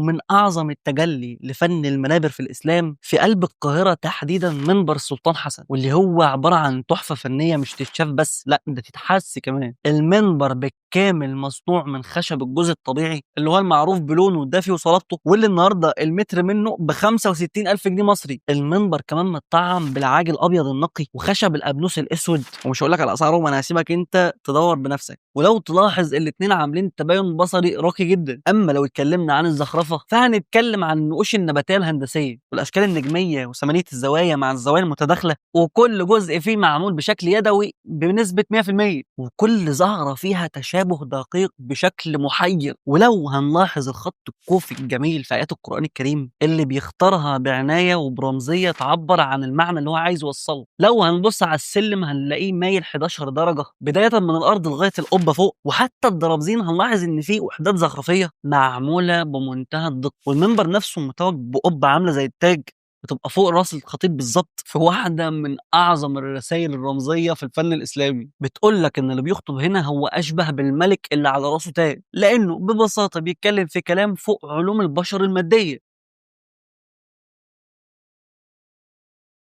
ومن أعظم التجلي لفن المنابر في الإسلام في قلب القاهرة تحديدا منبر السلطان حسن، واللي هو عبارة عن تحفة فنية مش تتشاف بس، لا ده تتحس كمان. المنبر بالكامل مصنوع من خشب الجوز الطبيعي اللي هو المعروف بلونه الدافي وصلابته، واللي النهارده المتر منه ب 65 ألف جنيه مصري. المنبر كمان متطعم بالعاج الأبيض النقي وخشب الأبنوس الأسود، ومش هقول لك على أسعارهم، أنا هسيبك أنت تدور بنفسك. ولو تلاحظ الاتنين عاملين تباين بصري راقي جدا. اما لو اتكلمنا عن الزخرفه فهنتكلم عن النقوش النباتيه الهندسيه والاشكال النجميه وثمانيه الزوايا مع الزوايا المتداخله، وكل جزء فيه معمول بشكل يدوي بنسبه 100%، وكل زهره فيها تشابه دقيق بشكل محير. ولو هنلاحظ الخط الكوفي الجميل في ايات القران الكريم اللي بيختارها بعنايه وبرمزيه تعبر عن المعنى اللي هو عايز يوصله. لو هنبص على السلم هنلاقيه مايل 11 درجه بدايه من الارض لغايه القبه فوق، وحتى الدرابزين هنلاحظ ان في وحدات زخرفيه معموله بمنتهى الدقه. والمنبر نفسه متوج بقبه عامله زي التاج بتبقى فوق راس الخطيب بالظبط، في واحده من اعظم الرسائل الرمزيه في الفن الاسلامي بتقول لك ان اللي بيخطب هنا هو اشبه بالملك اللي على راسه تاج، لانه ببساطه بيتكلم في كلام فوق علوم البشر الماديه.